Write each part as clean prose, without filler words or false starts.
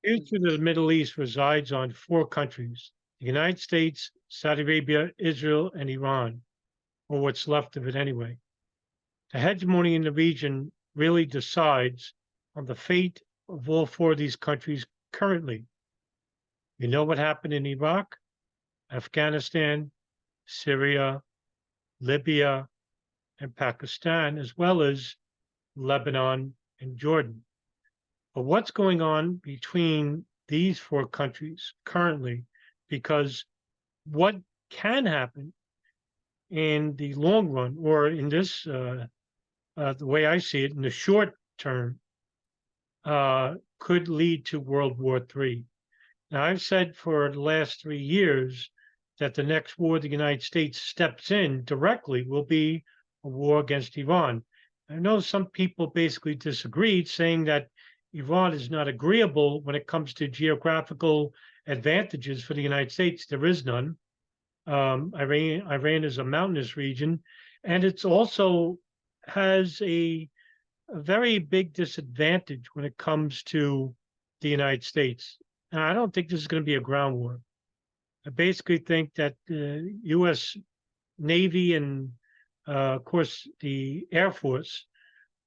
Future of the Middle East resides on four countries: the United States, Saudi Arabia, Israel, and Iran, or what's left of it anyway. The hegemony in the region really decides on the fate of all four of these countries currently. You know what happened in Iraq, Afghanistan, Syria, Libya, and Pakistan, as well as Lebanon and Jordan. But what's going on between these four countries currently? Because what can happen in the long run, or in this, the way I see it, in the short term, could lead to World War III. Now, I've said for the last 3 years that the next war the United States steps in directly will be a war against Iran. I know some people basically disagreed, saying that Iran is not agreeable when it comes to geographical advantages for the United States. There is none. Iran is a mountainous region, and it's also has a very big disadvantage when it comes to the United States. And I don't think this is going to be a ground war. I basically think that the U.S. Navy and, of course, the Air Force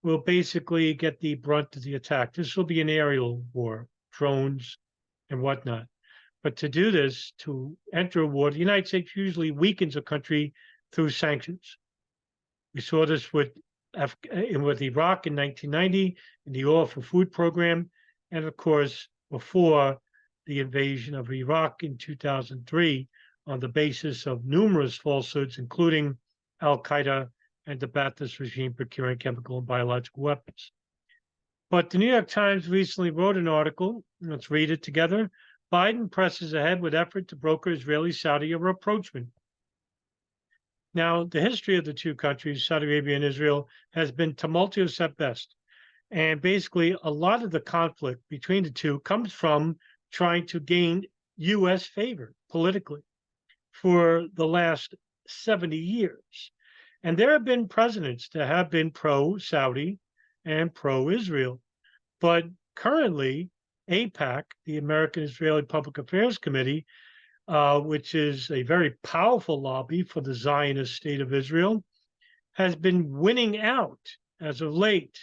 will basically get the brunt of the attack. This will be an aerial war, drones and whatnot. But to do this, to enter a war, the United States usually weakens a country through sanctions. We saw this with Iraq in 1990 in the Oil for Food program, and of course before the invasion of Iraq in 2003 on the basis of numerous falsehoods, including Al Qaeda and the Ba'athist regime procuring chemical and biological weapons. But the New York Times recently wrote an article. Let's read it together. Biden presses ahead with effort to broker Israeli-Saudi rapprochement. Now, the history of the two countries, Saudi Arabia and Israel, has been tumultuous at best. And basically, a lot of the conflict between the two comes from trying to gain U.S. favor politically for the last 70 years. And there have been presidents that have been pro-Saudi and pro-Israel. But currently, AIPAC, the American Israeli Public Affairs Committee, which is a very powerful lobby for the Zionist state of Israel, has been winning out as of late.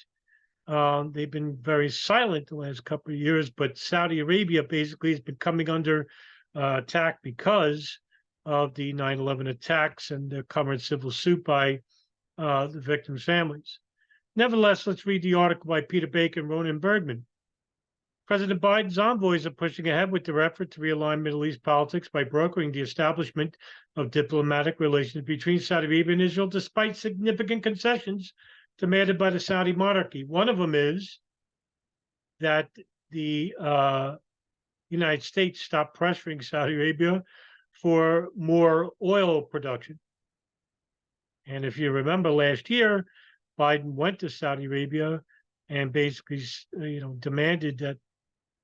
They've been very silent the last couple of years, but Saudi Arabia basically has been coming under attack because of the 9/11 attacks and the current civil suit by the victims' families. Nevertheless, let's read the article by Peter Baker and Ronan Bergman. President Biden's envoys are pushing ahead with their effort to realign Middle East politics by brokering the establishment of diplomatic relations between Saudi Arabia and Israel, despite significant concessions demanded by the Saudi monarchy. One of them is that the United States stop pressuring Saudi Arabia for more oil production. And if you remember last year, Biden went to Saudi Arabia and basically, demanded that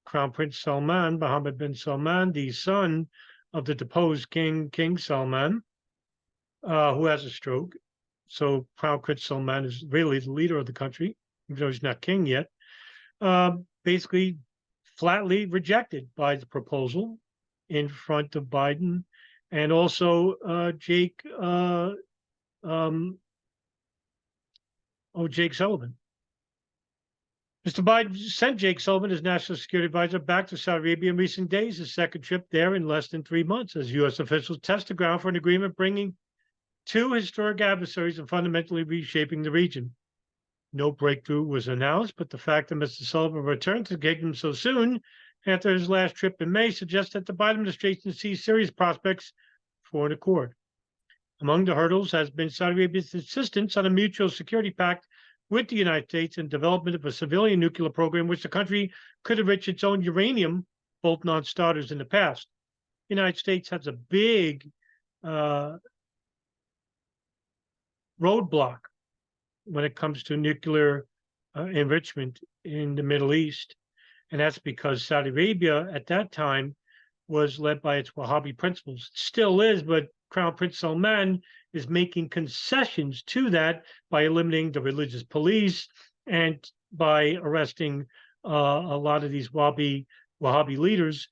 Crown Prince Salman, Mohammed bin Salman, the son of the deposed King Salman, who has a stroke. So Crown Prince Salman is really the leader of the country, even though he's not king yet. Basically, flatly rejected by the proposal in front of Biden, and also Jake Sullivan. Mr. Biden sent Jake Sullivan, his national security advisor, back to Saudi Arabia in recent days, his second trip there in less than 3 months, as U.S. officials test the ground for an agreement bringing two historic adversaries and fundamentally reshaping the region. No breakthrough was announced, but the fact that Mr. Sullivan returned to the kingdom so soon after his last trip in May suggests that the Biden administration sees serious prospects for an accord. Among the hurdles has been Saudi Arabia's insistence on a mutual security pact with the United States and development of a civilian nuclear program, which the country could enrich its own uranium, both non-starters in the past. The United States has a big roadblock when it comes to nuclear enrichment in the Middle East. And that's because Saudi Arabia at that time was led by its Wahhabi principles. It still is, but Crown Prince Salman is making concessions to that by eliminating the religious police and by arresting a lot of these Wahhabi Wahhabi leaders,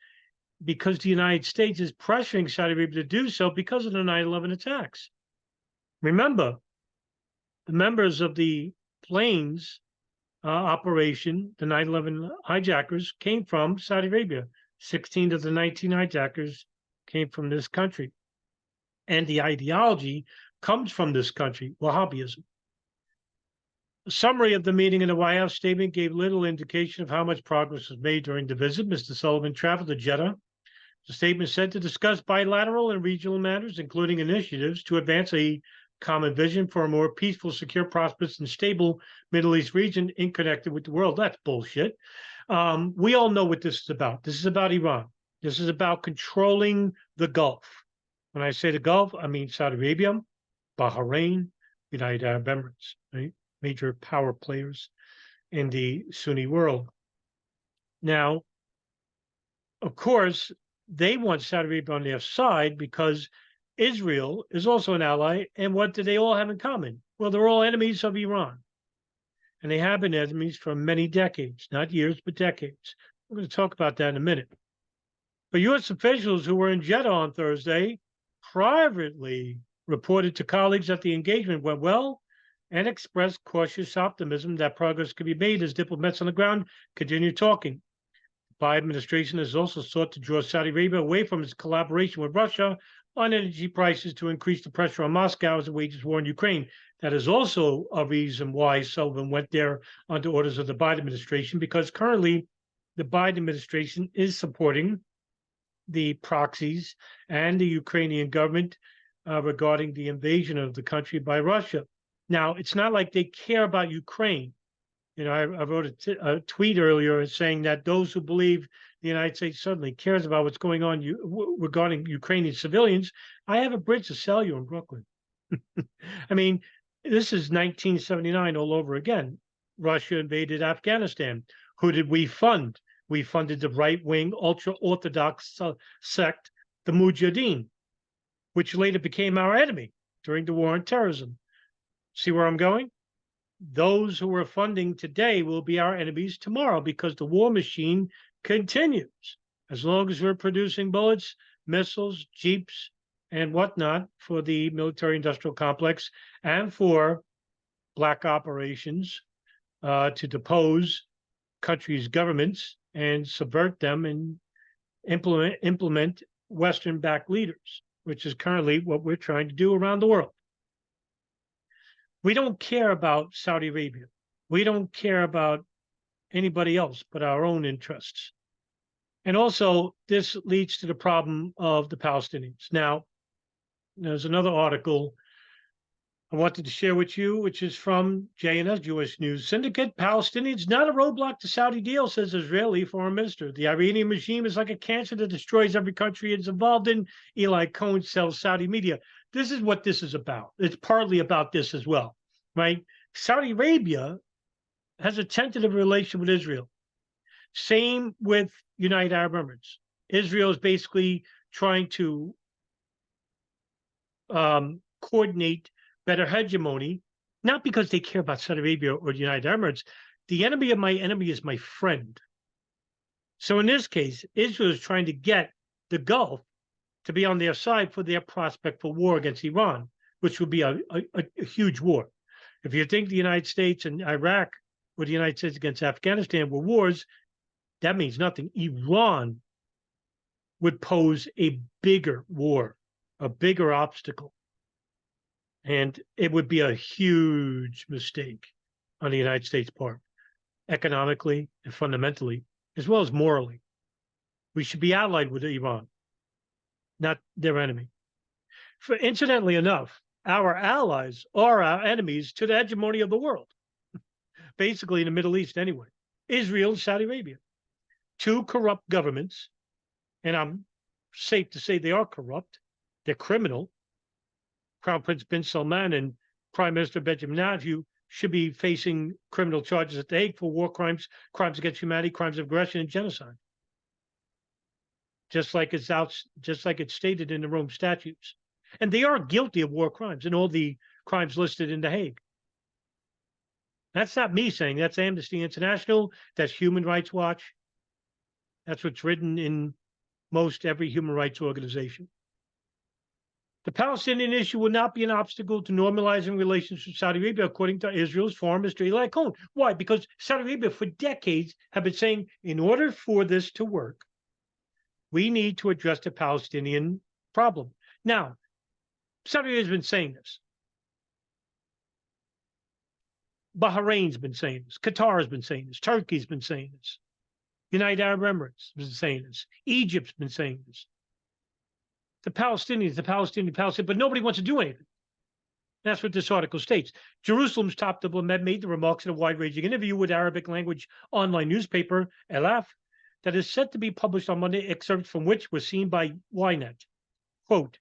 because the United States is pressuring Saudi Arabia to do so because of the 9/11 attacks. Remember, the members of the planes operation, the 9/11 hijackers, came from Saudi Arabia. 16 of the 19 hijackers came from this country. And the ideology comes from this country, Wahhabism. A summary of the meeting in the White House statement gave little indication of how much progress was made during the visit. Mr. Sullivan traveled to Jeddah. The statement said to discuss bilateral and regional matters, including initiatives to advance a common vision for a more peaceful, secure, prosperous, and stable Middle East region interconnected with the world. That's bullshit. We all know what this is about. This is about Iran. This is about controlling the Gulf. When I say the Gulf, I mean Saudi Arabia, Bahrain, United Arab Emirates, right? Major power players in the Sunni world. Now, of course, they want Saudi Arabia on their side because Israel is also an ally. And what do they all have in common? Well, they're all enemies of Iran. And they have been enemies for many decades, not years, but decades. We're going to talk about that in a minute. But U.S. officials who were in Jeddah on Thursday privately reported to colleagues that the engagement went well and expressed cautious optimism that progress could be made as diplomats on the ground continue talking. The Biden administration has also sought to draw Saudi Arabia away from its collaboration with Russia on energy prices to increase the pressure on Moscow as it wages war in Ukraine. That is also a reason why Sullivan went there under orders of the Biden administration, because currently the Biden administration is supporting the proxies and the Ukrainian government regarding the invasion of the country by Russia. Now, it's not like they care about Ukraine. You know, I wrote a tweet earlier saying that those who believe the United States suddenly cares about what's going on regarding Ukrainian civilians, I have a bridge to sell you in Brooklyn. I mean, this is 1979 all over again. Russia invaded Afghanistan. Who did we fund? We funded the right-wing, ultra-Orthodox sect, the Mujahideen, which later became our enemy during the war on terrorism. See where I'm going? Those who are funding today will be our enemies tomorrow because the war machine continues. As long as we're producing bullets, missiles, jeeps, and whatnot for the military-industrial complex and for black operations to depose countries' governments and subvert them and implement Western-backed leaders, which is currently what we're trying to do around the world. We don't care about Saudi Arabia. We don't care about anybody else but our own interests. And also, this leads to the problem of the Palestinians. Now, there's another article I wanted to share with you, which is from JNS, Jewish News Syndicate. Palestinians not a roadblock to Saudi deal, says Israeli foreign minister. The Iranian regime is like a cancer that destroys every country it's involved in. Eli Cohen sells Saudi media. This is what this is about. It's partly about this as well, right? Saudi Arabia has a tentative relation with Israel. Same with United Arab Emirates. Israel is basically trying to coordinate better hegemony, not because they care about Saudi Arabia or the United Arab Emirates. The enemy of my enemy is my friend. So in this case, Israel is trying to get the Gulf to be on their side for their prospect for war against Iran, which would be a huge war. If you think the United States and Iraq or the United States against Afghanistan were wars, that means nothing. Iran would pose a bigger war, a bigger obstacle. And it would be a huge mistake on the United States' part, economically and fundamentally, as well as morally. We should be allied with Iran, not their enemy. Incidentally enough, our allies are our enemies to the hegemony of the world, basically in the Middle East anyway. Israel and Saudi Arabia, two corrupt governments, and I'm safe to say they are corrupt. They're criminal. Crown Prince bin Salman and Prime Minister Benjamin Netanyahu should be facing criminal charges at The Hague for war crimes, crimes against humanity, crimes of aggression, and genocide. Just like it's stated in the Rome Statutes. And they are guilty of war crimes and all the crimes listed in The Hague. That's not me saying, that's Amnesty International, that's Human Rights Watch. That's what's written in most every human rights organization. The Palestinian issue will not be an obstacle to normalizing relations with Saudi Arabia, according to Israel's foreign minister Eli Cohen. Why? Because Saudi Arabia, for decades, have been saying, in order for this to work, we need to address the Palestinian problem. Now, Saudi Arabia has been saying this. Bahrain's been saying this. Qatar has been saying this. Turkey's been saying this. United Arab Emirates has been saying this. Egypt's been saying this. The Palestinians, but nobody wants to do anything. That's what this article states. Jerusalem's top diplomat made the remarks in a wide-ranging interview with Arabic language online newspaper Elaf that is set to be published on Monday, excerpts from which were seen by Ynet. Quote,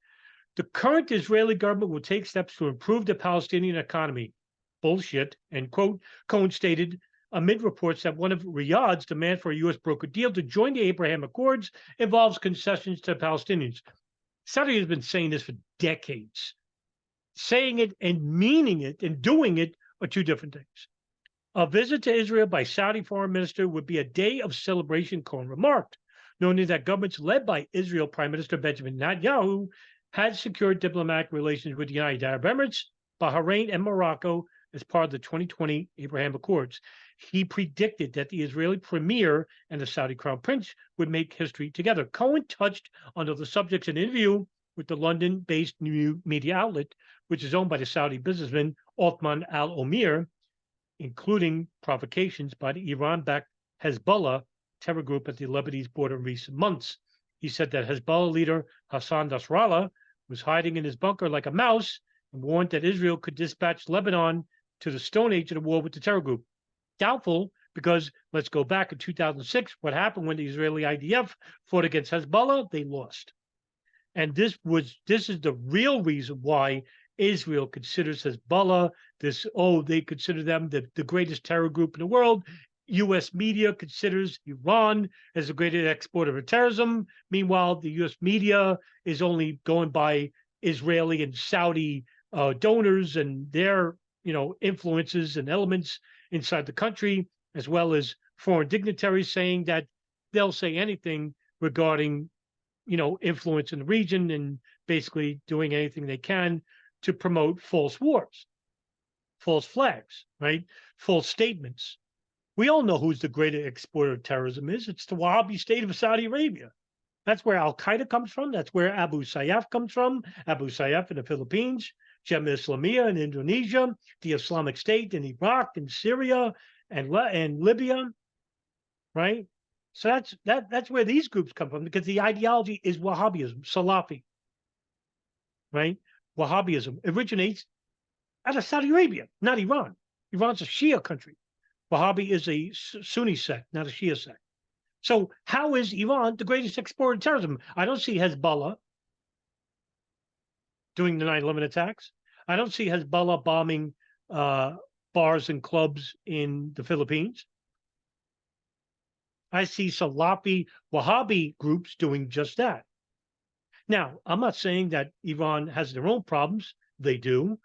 the current Israeli government will take steps to improve the Palestinian economy. Bullshit, end quote. Cohen stated amid reports that one of Riyadh's demand for a U.S. brokered deal to join the Abraham Accords involves concessions to Palestinians. Saudi has been saying this for decades. Saying it and meaning it and doing it are two different things. A visit to Israel by Saudi foreign minister would be a day of celebration, Cohen remarked, noting that governments led by Israel Prime Minister Benjamin Netanyahu had secured diplomatic relations with the United Arab Emirates, Bahrain, and Morocco as part of the 2020 Abraham Accords. He predicted that the Israeli premier and the Saudi crown prince would make history together. Cohen touched on other subjects in an interview with the London-based new media outlet, which is owned by the Saudi businessman Othman al-Omir, including provocations by the Iran-backed Hezbollah terror group at the Lebanese border in recent months. He said that Hezbollah leader Hassan Nasrallah was hiding in his bunker like a mouse and warned that Israel could dispatch Lebanon to the Stone Age of the war with the terror group. Doubtful, because let's go back in 2006, what happened when the Israeli IDF fought against Hezbollah? They lost. And this is the real reason why Israel considers Hezbollah they consider them the greatest terror group in the world. U.S. media considers Iran as the greatest exporter of terrorism. Meanwhile, the U.S. media is only going by Israeli and Saudi donors and their influences and elements inside the country, as well as foreign dignitaries saying that they'll say anything regarding influence in the region and basically doing anything they can to promote false wars, false flags, right? False statements. We all know who's the greatest exporter of terrorism is. It's the Wahhabi state of Saudi Arabia. That's where Al-Qaeda comes from. That's where Abu Sayyaf comes from. Abu Sayyaf in the Philippines, Jemaah Islamiyah in Indonesia, the Islamic State in Iraq and Syria and Libya, right? So that's where these groups come from, because the ideology is Wahhabism, Salafi, right? Wahhabism originates out of Saudi Arabia, not Iran. Iran's a Shia country. Wahhabi is a Sunni sect, not a Shia sect. So how is Iran the greatest exporter of terrorism? I don't see Hezbollah doing the 9/11 attacks. I don't see Hezbollah bombing bars and clubs in the Philippines. I see Salafi Wahhabi groups doing just that. Now, I'm not saying that Iran has their own problems. They do.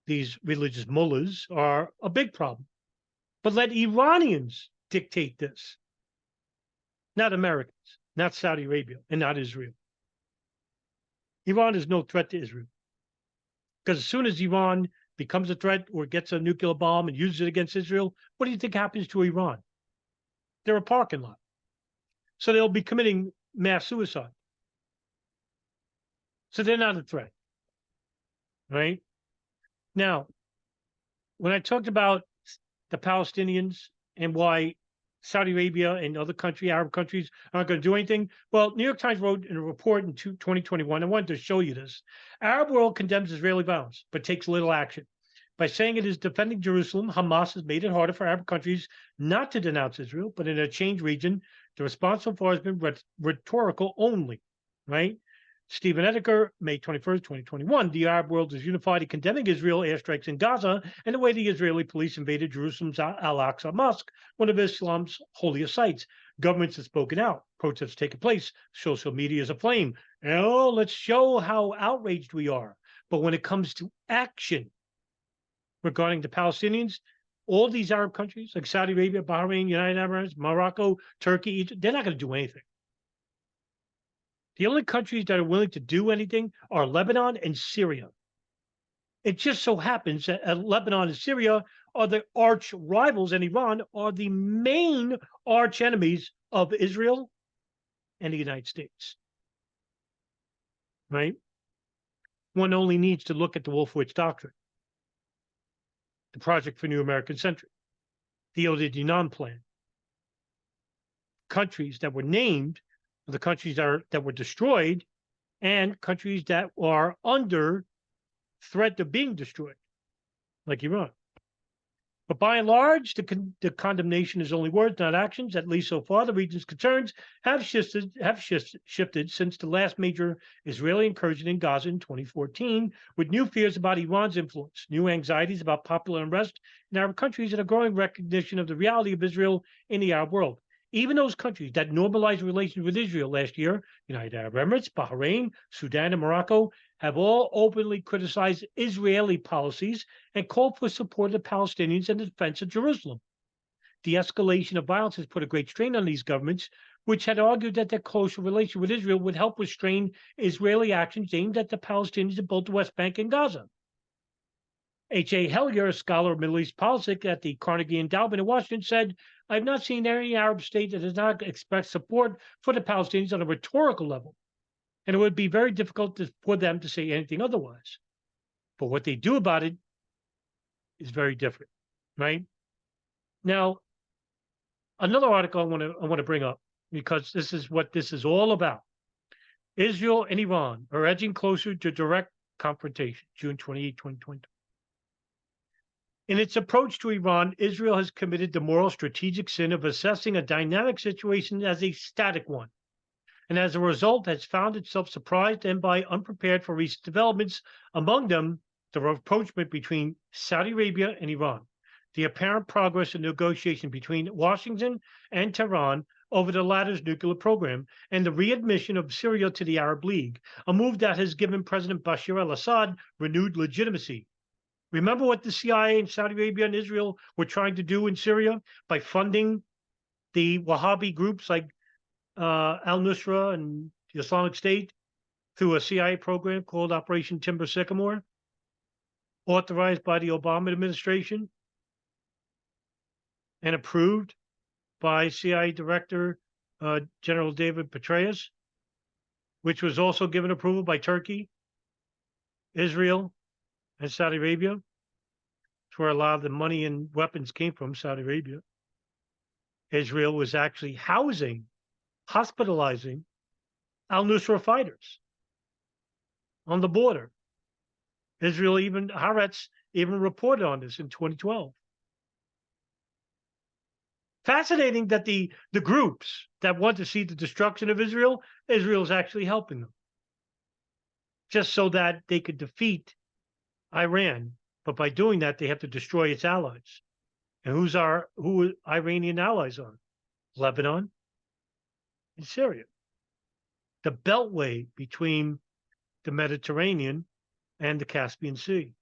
These religious mullahs are a big problem. But let Iranians dictate this, not Americans, not Saudi Arabia, and not Israel. Iran is no threat to Israel. Because as soon as Iran becomes a threat or gets a nuclear bomb and uses it against Israel, what do you think happens to Iran? They're a parking lot. So they'll be committing mass suicide. So they're not a threat, right? Now, when I talked about the Palestinians and why Saudi Arabia and other Arab countries aren't going to do anything, well, New York Times wrote in a report in 2021, I wanted to show you this. Arab world condemns Israeli violence, but takes little action. By saying it is defending Jerusalem, Hamas has made it harder for Arab countries not to denounce Israel, but in a changed region, the response so far has been rhetorical only, right? Stephen Edeker, May 21st, 2021, the Arab world is unified in condemning Israel airstrikes in Gaza and the way the Israeli police invaded Jerusalem's Al-Aqsa Mosque, one of Islam's holiest sites. Governments have spoken out. Protests taking place. Social media is aflame. Oh, let's show how outraged we are. But when it comes to action regarding the Palestinians, all these Arab countries like Saudi Arabia, Bahrain, United Arab Emirates, Morocco, Turkey, Egypt, they're not going to do anything. The only countries that are willing to do anything are Lebanon and Syria. It just so happens that Lebanon and Syria are the arch rivals, and Iran are the main arch enemies of Israel and the United States. Right? One only needs to look at the Wolfowitz Doctrine, the Project for New American Century, the Odidinan Plan. Countries that were named are the countries that were destroyed, and countries that are under threat of being destroyed, like Iran. But by and large, the condemnation is only words, not actions. At least so far, the region's concerns have shifted since the last major Israeli incursion in Gaza in 2014, with new fears about Iran's influence, new anxieties about popular unrest in Arab countries, and a growing recognition of the reality of Israel in the Arab world. Even those countries that normalized relations with Israel last year, United Arab Emirates, Bahrain, Sudan, and Morocco, have all openly criticized Israeli policies and called for support of the Palestinians and the defense of Jerusalem. The escalation of violence has put a great strain on these governments, which had argued that their closer relation with Israel would help restrain Israeli actions aimed at the Palestinians in both the West Bank and Gaza. H.A. Hellier, a scholar of Middle East politics at the Carnegie Endowment in Washington, said, "I have not seen any Arab state that does not express support for the Palestinians on a rhetorical level, and it would be very difficult for them to say anything otherwise. But what they do about it is very different," right? Now, another article I want to bring up, because this is what this is all about. Israel and Iran are edging closer to direct confrontation, June 28, 2020. In its approach to Iran, Israel has committed the moral strategic sin of assessing a dynamic situation as a static one, and as a result has found itself surprised and by unprepared for recent developments, among them the rapprochement between Saudi Arabia and Iran, the apparent progress in negotiation between Washington and Tehran over the latter's nuclear program, and the readmission of Syria to the Arab League, a move that has given President Bashar al-Assad renewed legitimacy. Remember what the CIA and Saudi Arabia and Israel were trying to do in Syria by funding the Wahhabi groups like al-Nusra and the Islamic State through a CIA program called Operation Timber Sycamore, authorized by the Obama administration and approved by CIA Director General David Petraeus, which was also given approval by Turkey, Israel, and Saudi Arabia. That's where a lot of the money and weapons came from, Saudi Arabia. Israel was actually hospitalizing al-Nusra fighters on the border. Haaretz even reported on this in 2012. Fascinating that the groups that want to see the destruction of Israel is actually helping them, just so that they could defeat Iran. But by doing that, they have to destroy its allies. And who Iranian allies are? Lebanon and Syria. The beltway between the Mediterranean and the Caspian Sea.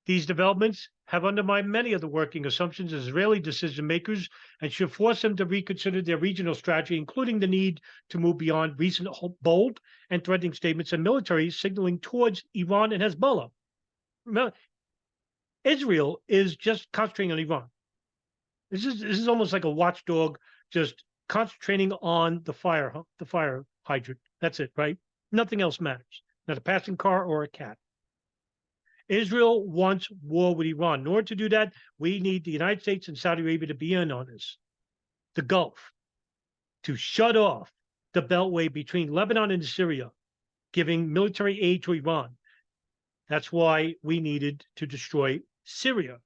These developments have undermined many of the working assumptions of Israeli decision makers and should force them to reconsider their regional strategy, including the need to move beyond recent bold and threatening statements and military signaling towards Iran and Hezbollah. Remember, Israel is just concentrating on Iran. This is almost like a watchdog, just concentrating on the fire hydrant. That's it, right? Nothing else matters. Not a passing car or a cat. Israel wants war with Iran. In order to do that, we need the United States and Saudi Arabia to be in on this. The Gulf, to shut off the beltway between Lebanon and Syria, giving military aid to Iran. That's why we needed to destroy Syria.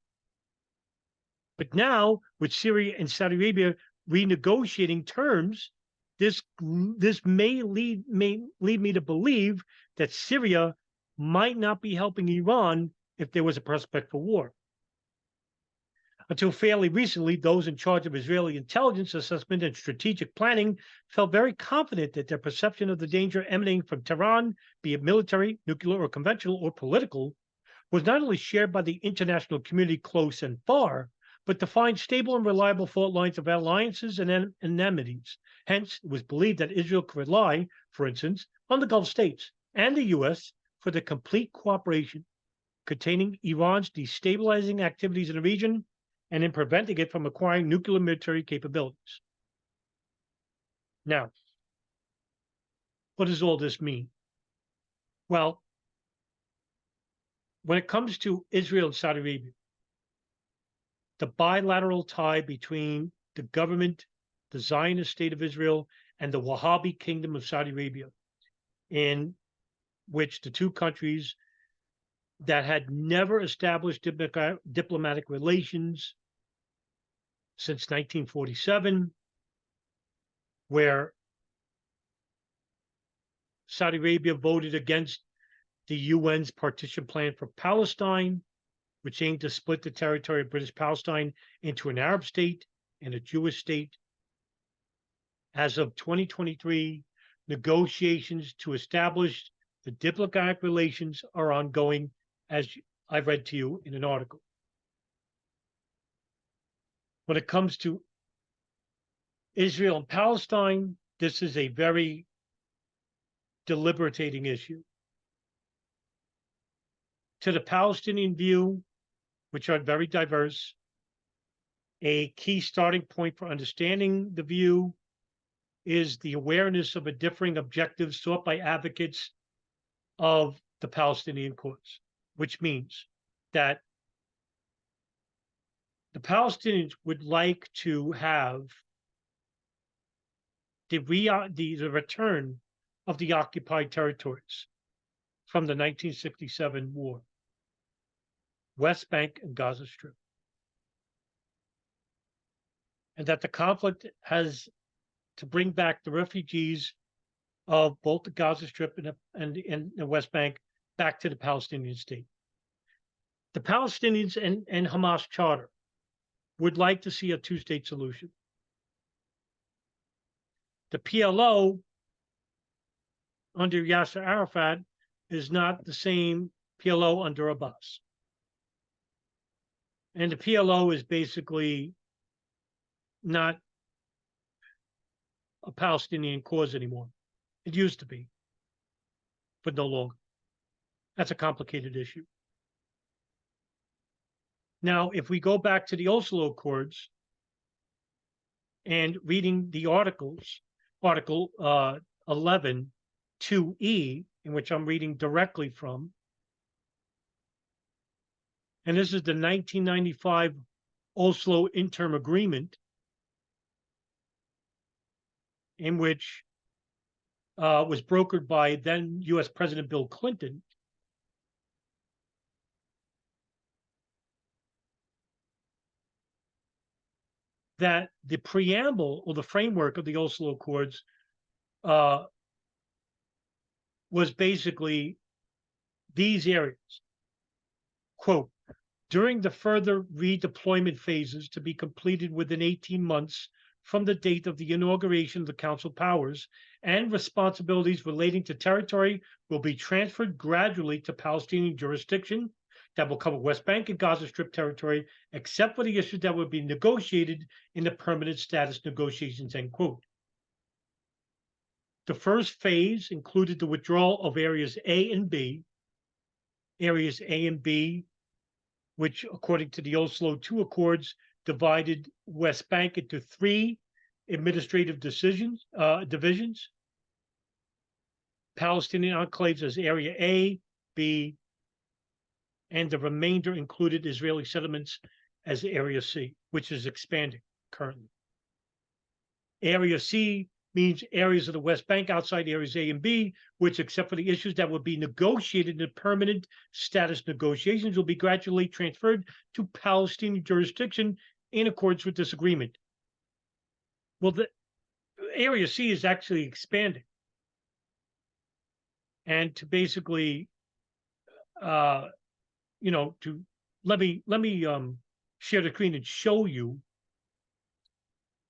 But now, with Syria and Saudi Arabia renegotiating terms, this may lead me to believe that Syria might not be helping Iran if there was a prospect for war. Until fairly recently, those in charge of Israeli intelligence assessment and strategic planning felt very confident that their perception of the danger emanating from Tehran, be it military, nuclear, or conventional, or political, was not only shared by the international community close and far, but defined stable and reliable fault lines of alliances and enmities. Hence, it was believed that Israel could rely, for instance, on the Gulf states and the U.S. for the complete cooperation containing Iran's destabilizing activities in the region and in preventing it from acquiring nuclear military capabilities. Now, what does all this mean? Well, when it comes to Israel and Saudi Arabia, the bilateral tie between the government, the Zionist state of Israel, and the Wahhabi kingdom of Saudi Arabia, in which the two countries that had never established diplomatic relations since 1947, where Saudi Arabia voted against the UN's partition plan for Palestine, which aimed to split the territory of British Palestine into an Arab state and a Jewish state. As of 2023, negotiations to establish the diplomatic relations are ongoing, as I've read to you in an article. When it comes to Israel and Palestine, this is a very deliberating issue. To the Palestinian view, which are very diverse, a key starting point for understanding the view is the awareness of a differing objectives sought by advocates of the Palestinian cause, which means that the Palestinians would like to have the return of the occupied territories from the 1967 war, West Bank and Gaza Strip, and that the conflict has to bring back the refugees of both the Gaza Strip and the West Bank back to the Palestinian state. The Palestinians and Hamas charter would like to see a two-state solution. The PLO under Yasser Arafat is not the same PLO under Abbas. And the PLO is basically not a Palestinian cause anymore. It used to be, but no longer. That's a complicated issue. Now, if we go back to the Oslo Accords and reading the articles, Article 11, 2E, in which I'm reading directly from, and this is the 1995 Oslo Interim Agreement, in which was brokered by then U.S. President Bill Clinton. That the preamble or the framework of the Oslo Accords was basically these areas. Quote, during the further redeployment phases to be completed within 18 months from the date of the inauguration of the Council powers, and responsibilities relating to territory will be transferred gradually to Palestinian jurisdiction that will cover West Bank and Gaza Strip territory, except for the issues that will be negotiated in the permanent status negotiations, end quote. The first phase included the withdrawal of areas A and B. Areas A and B, which according to the Oslo II Accords, divided West Bank into 3 administrative divisions, Palestinian enclaves as Area A, B, and the remainder included Israeli settlements as Area C, which is expanding currently. Area C means areas of the West Bank outside areas A and B, which, except for the issues that will be negotiated in permanent status negotiations, will be gradually transferred to Palestinian jurisdiction in accordance with this agreement. Well, the Area C is actually expanding. And to basically, to let me share the screen and show you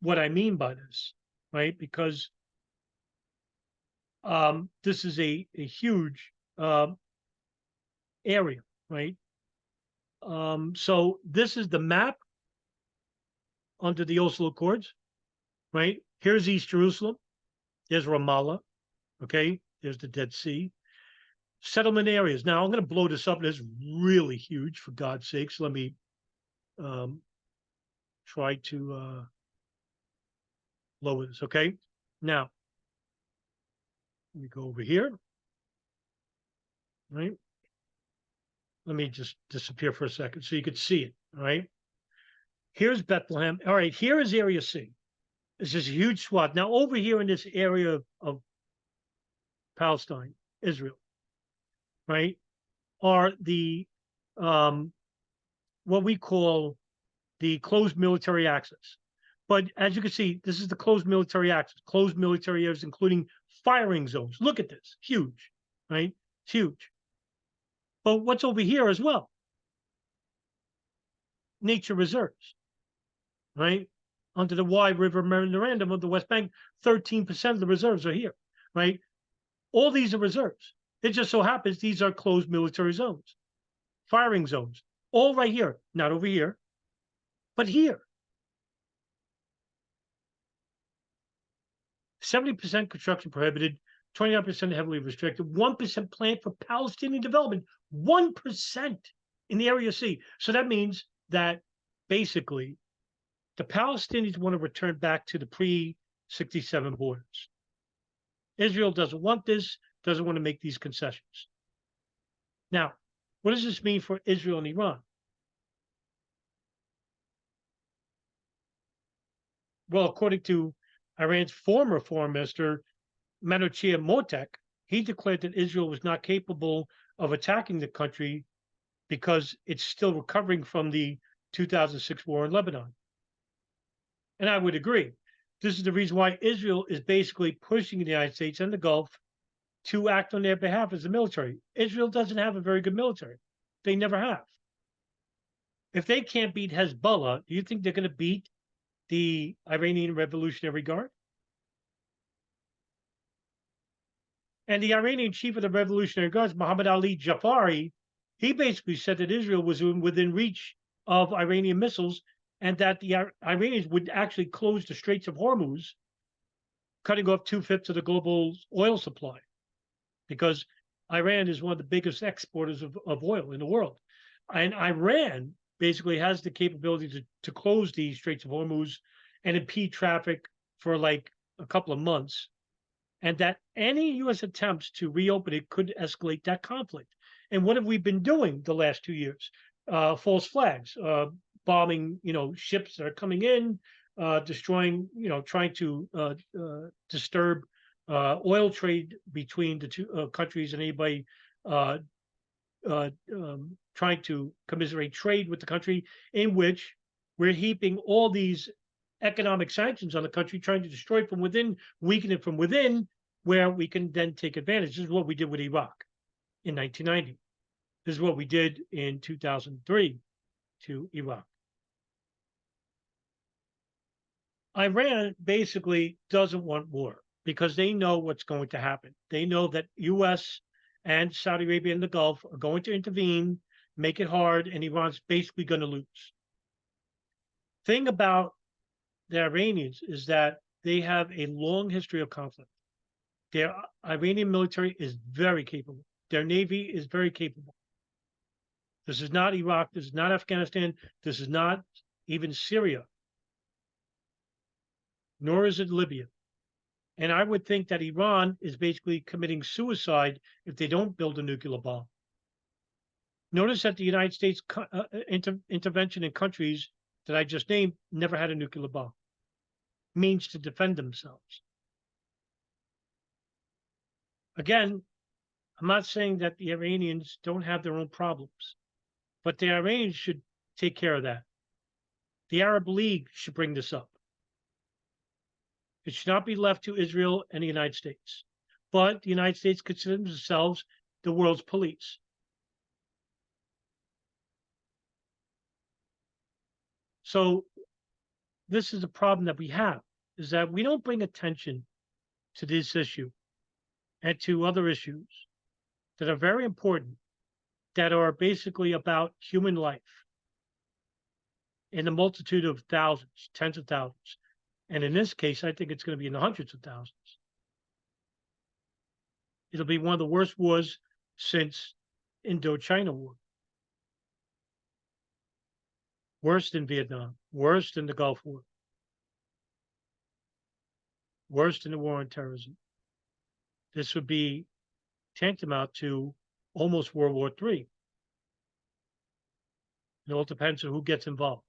what I mean by this, right? Because this is a huge area, right? So this is the map under the Oslo Accords, right? Here's East Jerusalem. There's Ramallah. Okay. There's the Dead Sea. Settlement areas. Now I'm going to blow this up. It's really huge, for God's sakes. Let me try to lower this. Okay. Now, let me go over here. Right. Let me just disappear for a second so you could see it. All right. Here's Bethlehem. All right. Here is Area C. This is a huge swath. Now, over here in this area of Palestine, Israel, right, are the what we call the closed military access. But as you can see, this is the closed military access, closed military areas, including firing zones. Look at this, huge, right? It's huge. But what's over here as well? Nature reserves, right? Under the Wye River Memorandum of the West Bank, 13% of the reserves are here, right? All these are reserves. It just so happens these are closed military zones, firing zones, all right here, not over here, but here. 70% construction prohibited, 29% heavily restricted, 1% planned for Palestinian development, 1% in the Area C. So that means that basically the Palestinians want to return back to the pre-67 borders. Israel doesn't want this, doesn't want to make these concessions. Now, what does this mean for Israel and Iran? Well, according to Iran's former foreign minister, Manouchian Motek, he declared that Israel was not capable of attacking the country because it's still recovering from the 2006 war in Lebanon. And I would agree. This is the reason why Israel is basically pushing the United States and the Gulf to act on their behalf as a military. Israel doesn't have a very good military. They never have. If they can't beat Hezbollah, do you think they're going to beat the Iranian Revolutionary Guard? And the Iranian chief of the Revolutionary Guards, Muhammad Ali Jafari, he basically said that Israel was within reach of Iranian missiles and that the Iranians would actually close the Straits of Hormuz, cutting off 2/5 of the global oil supply, because Iran is one of the biggest exporters of oil in the world. And Iran basically has the capability to close the Straits of Hormuz and impede traffic for like a couple of months, and that any U.S. attempts to reopen it could escalate that conflict. And what have we been doing the last 2 years? False flags, bombing, ships that are coming in, destroying, trying to disturb oil trade between the two countries, and anybody trying to commiserate trade with the country, in which we're heaping all these economic sanctions on the country, trying to destroy it from within, weaken it from within, where we can then take advantage. This is what we did with Iraq in 1990. This is what we did in 2003 to Iraq. Iran basically doesn't want war because they know what's going to happen. They know that U.S. and Saudi Arabia and the Gulf are going to intervene, make it hard, and Iran's basically going to lose. Thing about the Iranians is that they have a long history of conflict. Their Iranian military is very capable. Their navy is very capable. This is not Iraq. This is not Afghanistan. This is not even Syria. Nor is it Libya. And I would think that Iran is basically committing suicide if they don't build a nuclear bomb. Notice that the United States intervention in countries that I just named never had a nuclear bomb. Means to defend themselves. Again, I'm not saying that the Iranians don't have their own problems, but the Iranians should take care of that. The Arab League should bring this up. It should not be left to Israel and the United States. But the United States considers themselves the world's police. So this is a problem that we have, is that we don't bring attention to this issue and to other issues that are very important that are basically about human life in a multitude of thousands, tens of thousands. And in this case, I think it's going to be in the hundreds of thousands. It'll be one of the worst wars since Indochina War. Worse than Vietnam, worse than the Gulf War, worse than the war on terrorism. This would be tantamount to almost World War III. It all depends on who gets involved.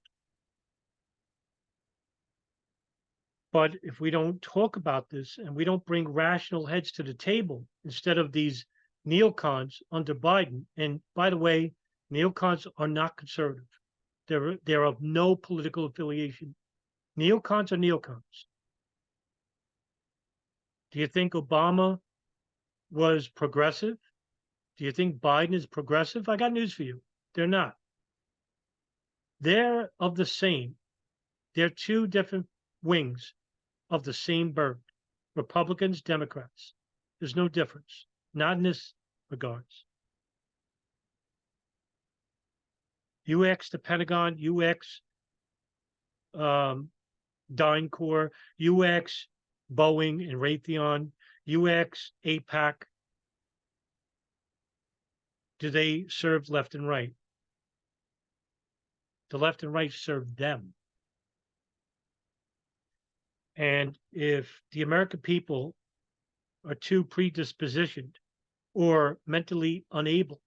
But if we don't talk about this and we don't bring rational heads to the table instead of these neocons under Biden, and by the way, neocons are not conservative. They're of no political affiliation. Neocons are neocons. Do you think Obama was progressive? Do you think Biden is progressive? I got news for you. They're not. They're of the same. They're two different wings of the same bird. Republicans, Democrats. There's no difference. Not in this regards. UX, the Pentagon, UX, DynCorp, UX, Boeing and Raytheon, UX, APAC. Do they serve left and right? The left and right serve them. And if the American people are too predispositioned or mentally unable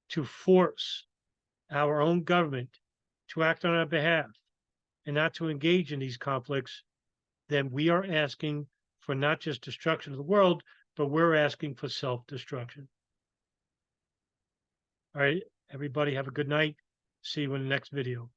to force our own government to act on our behalf and not to engage in these conflicts, then we are asking for not just destruction of the world, but we're asking for self-destruction. All right, everybody have a good night. See you in the next video.